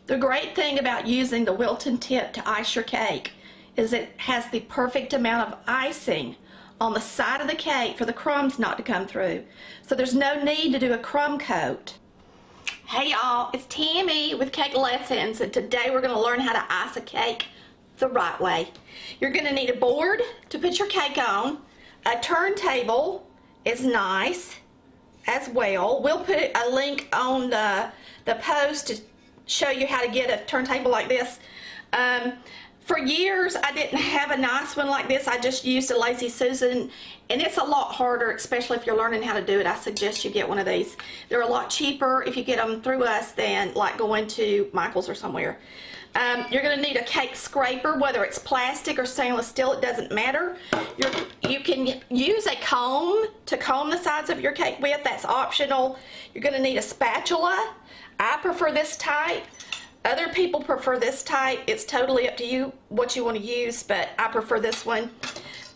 The great thing about using the Wilton tip to ice your cake is it has the perfect amount of icing on the side of the cake for the crumbs not to come through. So there's no need to do a crumb coat. Hey y'all, it's Tammy with Cake Lessons, and today we're going to learn how to ice a cake the right way. You're going to need a board to put your cake on. A turntable is nice as well. We'll put a link on the post to show you how to get a turntable like this. For years I didn't have a nice one like this. I just used a Lazy Susan, and it's a lot harder, especially if you're learning how to do it. I suggest you get one of these. They're a lot cheaper if you get them through us than like going to Michael's or somewhere. You're going to need a cake scraper, whether it's plastic or stainless steel, it doesn't matter. You can use a comb to comb the sides of your cake with, that's optional. You're going to need a spatula. I prefer this type. Other people prefer this type. It's totally up to you what you want to use, but I prefer this one.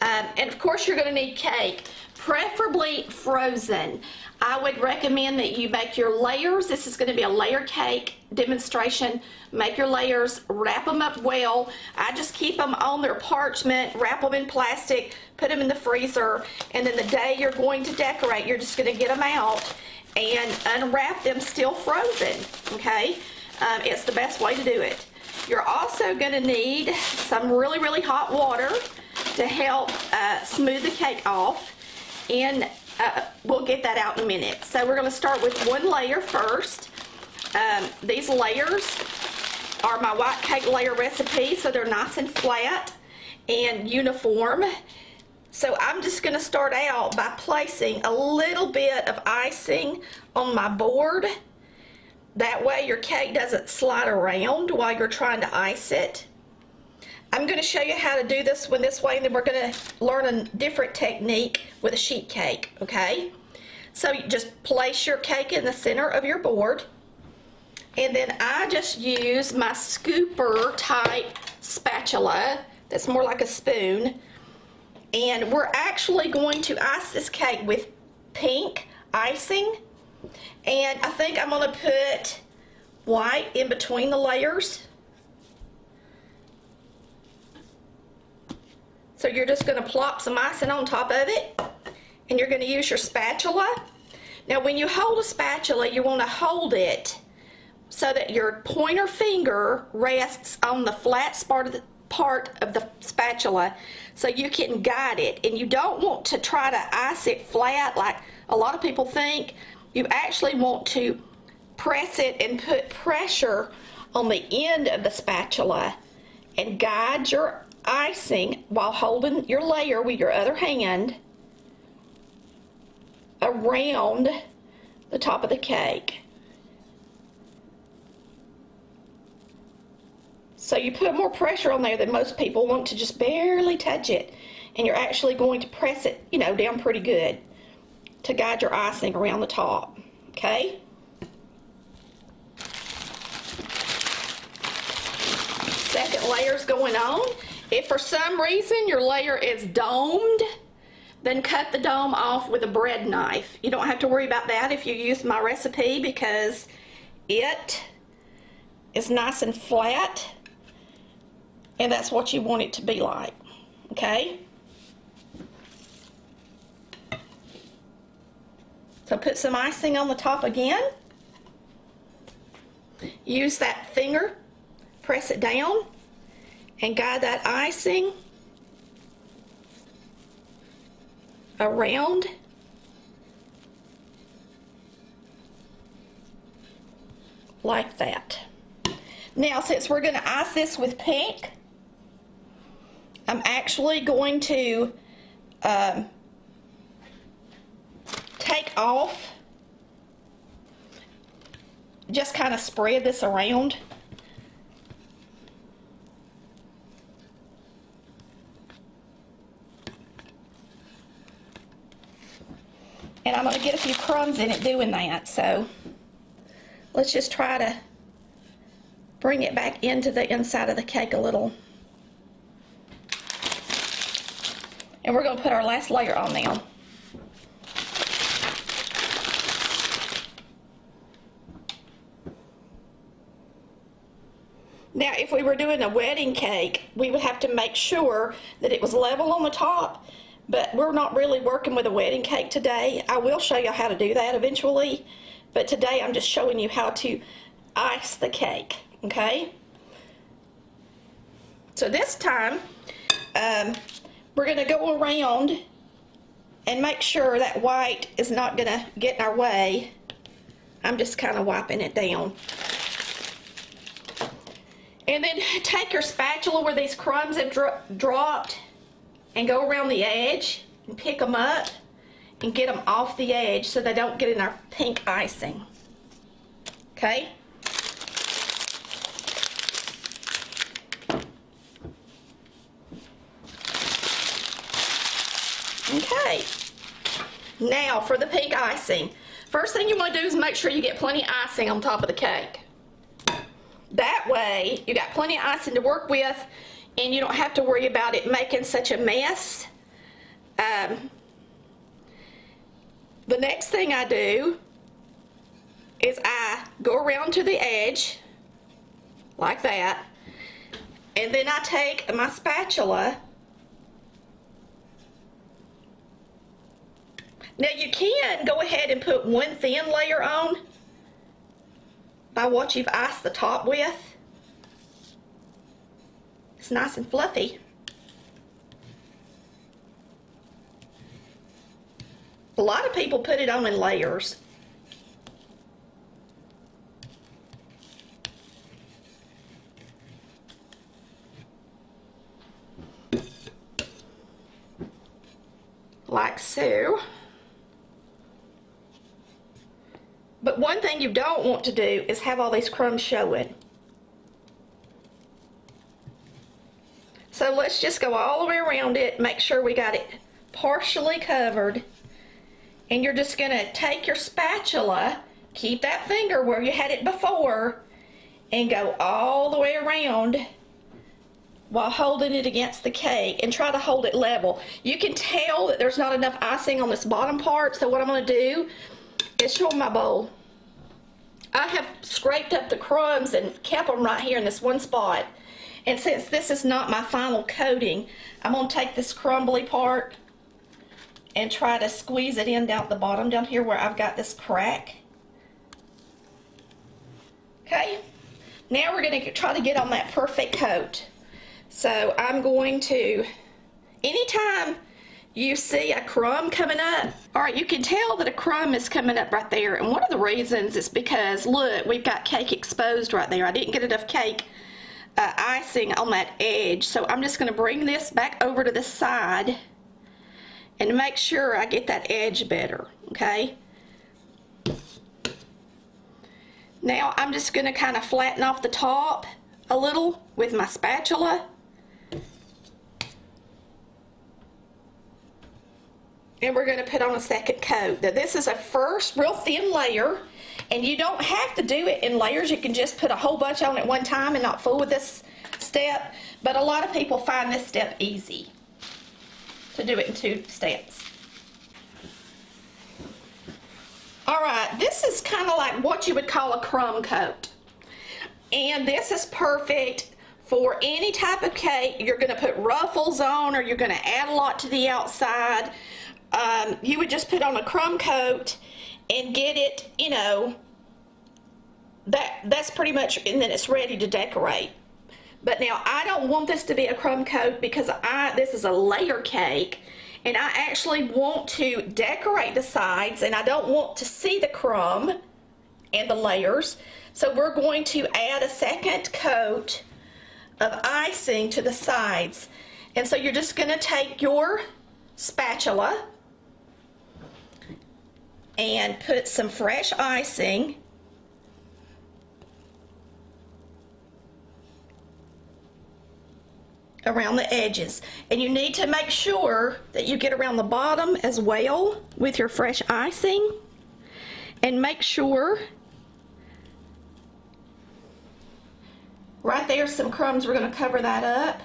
And of course you're going to need cake, preferably frozen. I would recommend that you make your layers. This is going to be a layer cake demonstration. Make your layers, wrap them up well. I just keep them on their parchment, wrap them in plastic, put them in the freezer, and then the day you're going to decorate, you're just going to get them out and unwrap them still frozen, okay? It's the best way to do it. You're also going to need some really, really hot water to help smooth the cake off, and we'll get that out in a minute. So we're going to start with one layer first. These layers are my white cake layer recipe, so they're nice and flat and uniform. So I'm just going to start out by placing a little bit of icing on my board. That way your cake doesn't slide around while you're trying to ice it. I'm going to show you how to do this one this way, and then we're going to learn a different technique with a sheet cake, okay? So you just place your cake in the center of your board, and then I just use my scooper type spatula that's more like a spoon. And we're actually going to ice this cake with pink icing. And I think I'm going to put white in between the layers. So you're just going to plop some icing on top of it. And you're going to use your spatula. Now when you hold a spatula, you want to hold it so that your pointer finger rests on the flat part of the spatula so you can guide it, and you don't want to try to ice it flat like a lot of people think. You actually want to press it and put pressure on the end of the spatula and guide your icing while holding your layer with your other hand around the top of the cake. So you put more pressure on there than most people want to just barely touch it, and you're actually going to press it, you know, down pretty good to guide your icing around the top, okay? Second layer's going on. If for some reason your layer is domed, then cut the dome off with a bread knife. You don't have to worry about that if you use my recipe, because it is nice and flat. And that's what you want it to be like, okay? So put some icing on the top again. Use that finger, press it down, and guide that icing around like that. Now, since we're going to ice this with pink, I'm actually going to take off, just kind of spread this around. And I'm going to get a few crumbs in it doing that, so let's just try to bring it back into the inside of the cake a little. And we're going to put our last layer on now. Now, if we were doing a wedding cake, we would have to make sure that it was level on the top, but we're not really working with a wedding cake today. I will show you how to do that eventually, but today I'm just showing you how to ice the cake, okay? So this time, we're gonna go around and make sure that white is not gonna get in our way. I'm just kind of wiping it down. And then take your spatula where these crumbs have dropped and go around the edge and pick them up and get them off the edge so they don't get in our pink icing. Okay? Okay. Now for the pink icing. First thing you want to do is make sure you get plenty of icing on top of the cake. That way, you got plenty of icing to work with, and you don't have to worry about it making such a mess. The next thing I do is I go around to the edge, like that, and then I take my spatula. Now you can go ahead and put one thin layer on by what you've iced the top with. It's nice and fluffy. A lot of people put it on in layers. Like so. But one thing you don't want to do is have all these crumbs showing. So let's just go all the way around it, make sure we got it partially covered. And you're just gonna take your spatula, keep that finger where you had it before, and go all the way around while holding it against the cake and try to hold it level. You can tell that there's not enough icing on this bottom part, so what I'm gonna do is show my bowl. I have scraped up the crumbs and kept them right here in this one spot. And since this is not my final coating, I'm going to take this crumbly part and try to squeeze it in down at the bottom down here where I've got this crack. Okay, now we're going to try to get on that perfect coat. So I'm going to, anytime you see a crumb coming up, all right, you can tell that a crumb is coming up right there, and one of the reasons is because look, we've got cake exposed right there. I didn't get enough cake icing on that edge, so I'm just going to bring this back over to the side and make sure I get that edge better. Okay, now I'm just going to kind of flatten off the top a little with my spatula. And we're going to put on a second coat. Now this is a first real thin layer, and you don't have to do it in layers. You can just put a whole bunch on at one time and not fool with this step. But a lot of people find this step easy, to do it in 2 steps. Alright, this is kind of like what you would call a crumb coat. And this is perfect for any type of cake. You're going to put ruffles on, or you're going to add a lot to the outside. You would just put on a crumb coat and get it, you know, that's pretty much, and then it's ready to decorate. But now I don't want this to be a crumb coat because this is a layer cake, and I actually want to decorate the sides, and I don't want to see the crumb and the layers. So we're going to add a second coat of icing to the sides. And so you're just going to take your spatula and put some fresh icing around the edges, and you need to make sure that you get around the bottom as well with your fresh icing, and make sure right there's some crumbs. We're going to cover that up.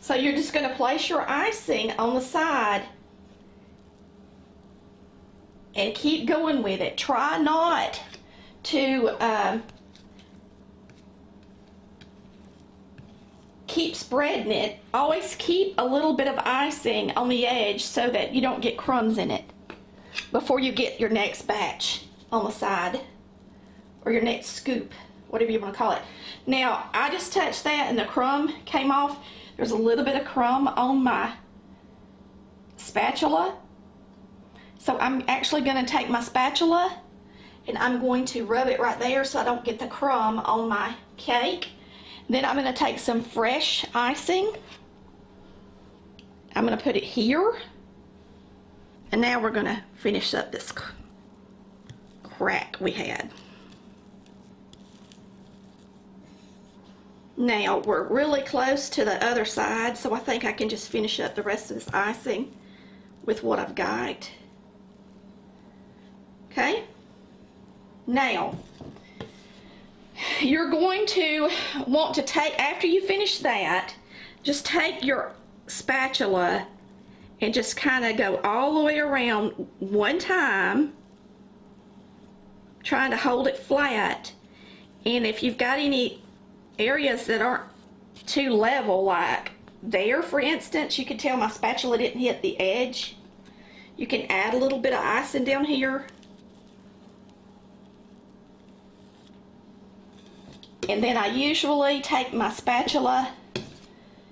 So you're just going to place your icing on the side and keep going with it. Try not to keep spreading it. Always keep a little bit of icing on the edge so that you don't get crumbs in it before you get your next batch on the side, or your next scoop, whatever you want to call it. Now, I just touched that and the crumb came off. There's a little bit of crumb on my spatula. So I'm actually going to take my spatula and I'm going to rub it right there so I don't get the crumb on my cake. Then I'm going to take some fresh icing. I'm going to put it here. And now we're going to finish up this crack we had. Now we're really close to the other side, so I think I can just finish up the rest of this icing with what I've got. Okay? Now, you're going to want to take, after you finish that, just take your spatula and just kind of go all the way around one time, trying to hold it flat. And if you've got any areas that aren't too level, like there for instance, you can tell my spatula didn't hit the edge. You can add a little bit of icing down here. And then I usually take my spatula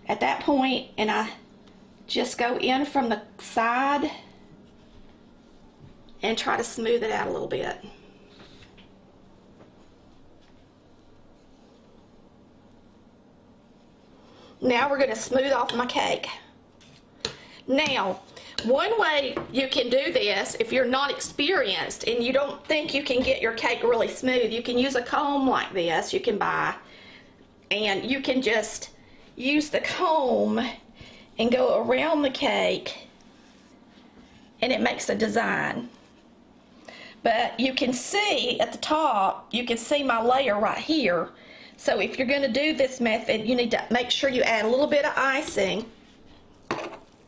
at that point and I just go in from the side and try to smooth it out a little bit. Now we're going to smooth off my cake. Now, one way you can do this, if you're not experienced and you don't think you can get your cake really smooth, you can use a comb like this you can buy, and you can just use the comb and go around the cake and it makes a design. But you can see at the top, you can see my layer right here. So if you're going to do this method, you need to make sure you add a little bit of icing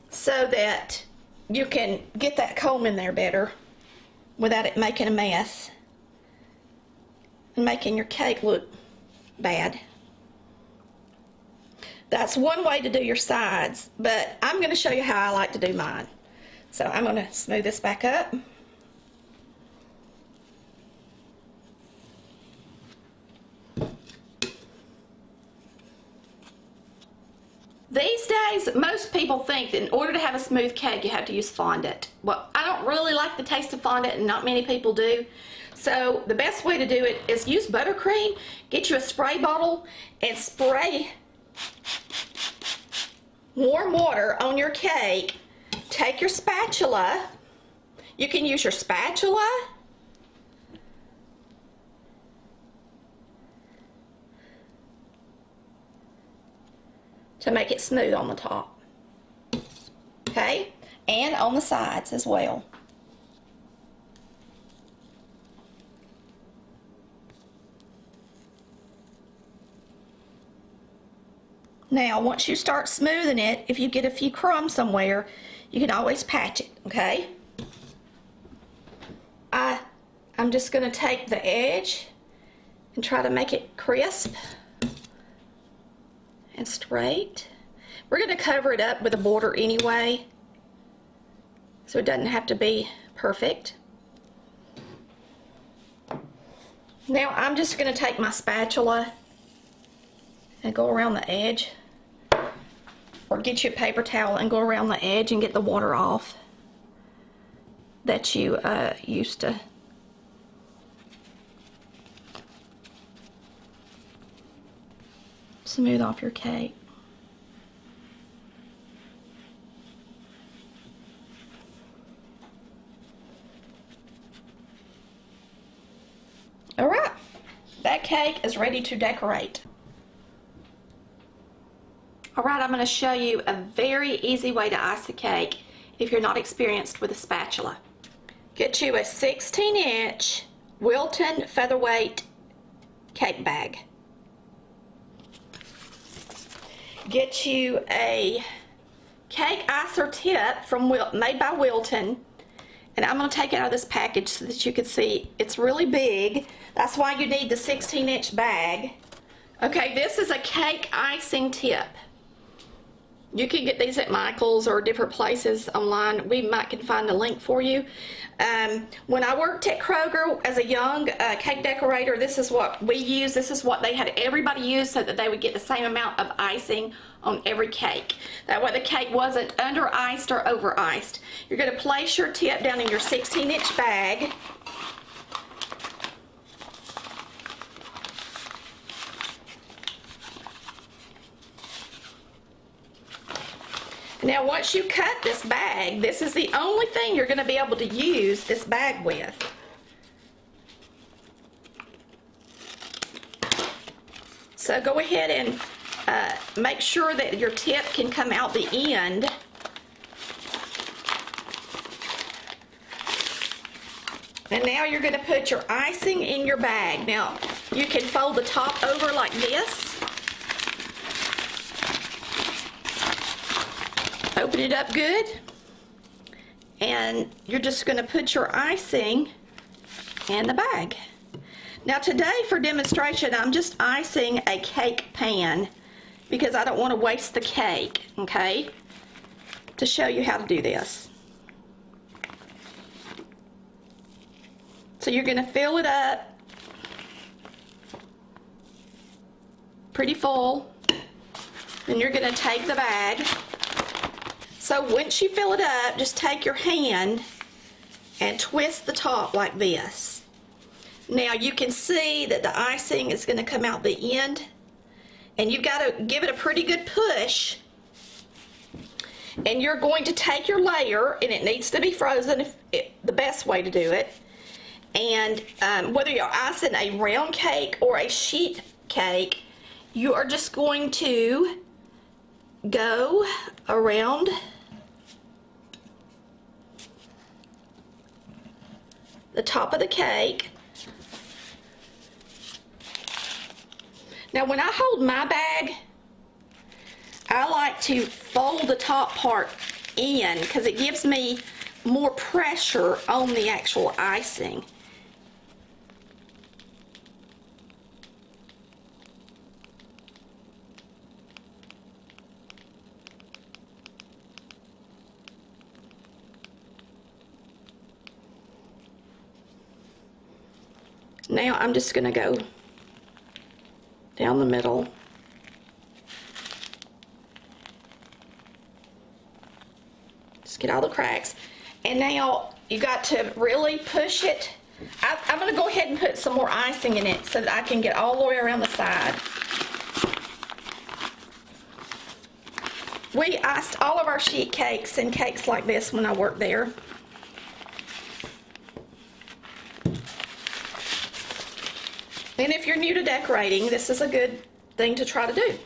so that you can get that comb in there better without it making a mess and making your cake look bad. That's one way to do your sides, but I'm going to show you how I like to do mine. So I'm going to smooth this back up. These days, most people think that in order to have a smooth cake, you have to use fondant. Well, I don't really like the taste of fondant, and not many people do. So the best way to do it is use buttercream. Get you a spray bottle and spray warm water on your cake. Take your spatula. You can use your spatula. To make it smooth on the top. Okay? And on the sides as well. Now, once you start smoothing it, if you get a few crumbs somewhere, you can always patch it, okay? I'm just going to take the edge and try to make it crisp and straight. We're going to cover it up with a border anyway, so it doesn't have to be perfect. Now I'm just going to take my spatula and go around the edge, or get you a paper towel and go around the edge and get the water off that you used to. Smooth off your cake. All right, that cake is ready to decorate. All right, I'm going to show you a very easy way to ice a cake if you're not experienced with a spatula. Get you a 16-inch Wilton featherweight cake bag. Get you a cake icer tip from made by Wilton, and And I'm going to take it out of this package so that you can see it's really big. That's why you need the 16-inch bag. Okay, this is a cake icing tip. You can get these at Michael's or different places online. We might can find a link for you. When I worked at Kroger as a young cake decorator, this is what we used. This is what they had everybody use so that they would get the same amount of icing on every cake. That way the cake wasn't under iced or over iced. You're going to place your tip down in your 16-inch bag. Now once you cut this bag, this is the only thing you're going to be able to use this bag with. So go ahead and make sure that your tip can come out the end. And now you're going to put your icing in your bag. Now you can fold the top over like this. Open it up good, and you're just going to put your icing in the bag. Now today for demonstration, I'm just icing a cake pan because I don't want to waste the cake, okay, to show you how to do this. So you're going to fill it up pretty full, then you're going to take the bag. So once you fill it up, just take your hand and twist the top like this. Now you can see that the icing is going to come out the end, and you've got to give it a pretty good push. And you're going to take your layer, and it needs to be frozen, the best way to do it. And whether you're icing a round cake or a sheet cake, you are just going to go around the top of the cake. Now when I hold my bag, I like to fold the top part in because it gives me more pressure on the actual icing. Now I'm just going to go down the middle. Just get all the cracks. And now you got to really push it. I'm going to go ahead and put some more icing in it so that I can get all the way around the side. We iced all of our sheet cakes and cakes like this when I worked there. And if you're new to decorating, this is a good thing to try to do.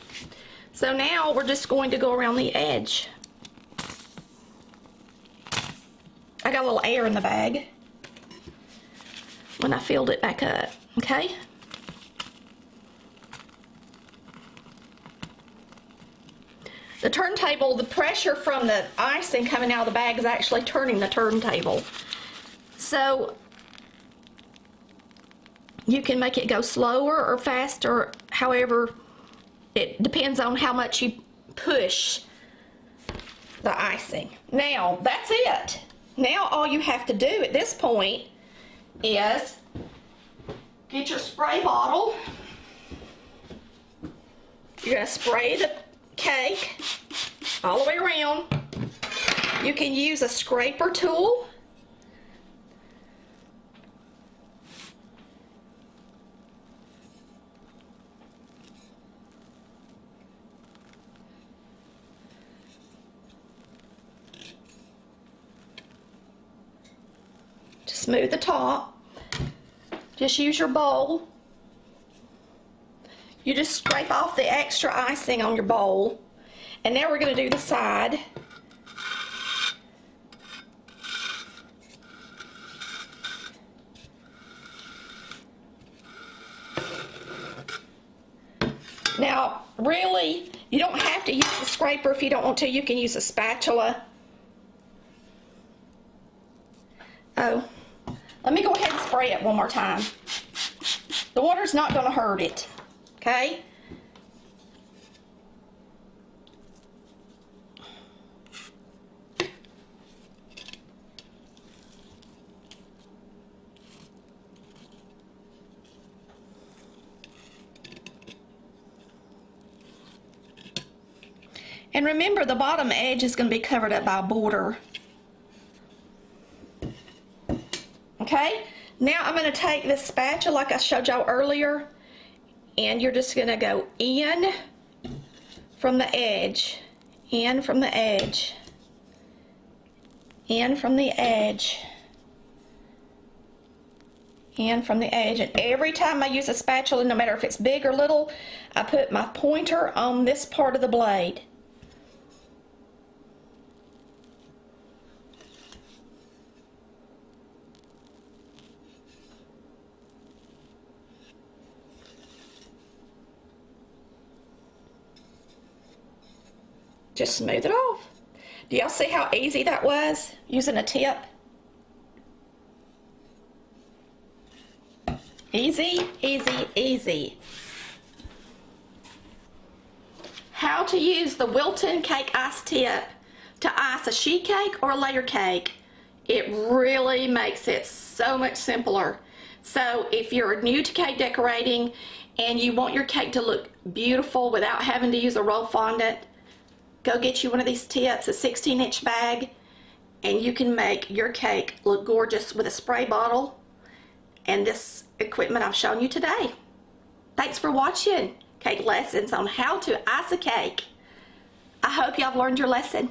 So now we're just going to go around the edge. I got a little air in the bag when I filled it back up, okay? The turntable, the pressure from the icing coming out of the bag is actually turning the turntable. So you can make it go slower or faster, however, it depends on how much you push the icing. Now, that's it. Now all you have to do at this point is get your spray bottle. You're going to spray the cake all the way around. You can use a scraper tool. Smooth the top. Just use your bowl. You just scrape off the extra icing on your bowl. And now we're going to do the side. Now, really, you don't have to use the scraper if you don't want to. You can use a spatula. Oh, let me go ahead and spray it one more time. The water's not going to hurt it, okay? And remember, the bottom edge is going to be covered up by a border. Okay, now I'm going to take this spatula like I showed y'all earlier, and you're just going to go in from the edge, in from the edge, in from the edge, in from the edge. And every time I use a spatula, no matter if it's big or little, I put my pointer on this part of the blade. Just smooth it off. Do y'all see how easy that was using a tip? Easy, easy, easy. How to use the Wilton Cake Ice Tip to ice a sheet cake or a layer cake. It really makes it so much simpler. So if you're new to cake decorating and you want your cake to look beautiful without having to use a roll fondant, go get you one of these tips, a 16-inch bag, and you can make your cake look gorgeous with a spray bottle and this equipment I've shown you today. Thanks for watching Cake Lessons on how to ice a cake. I hope y'all have learned your lesson.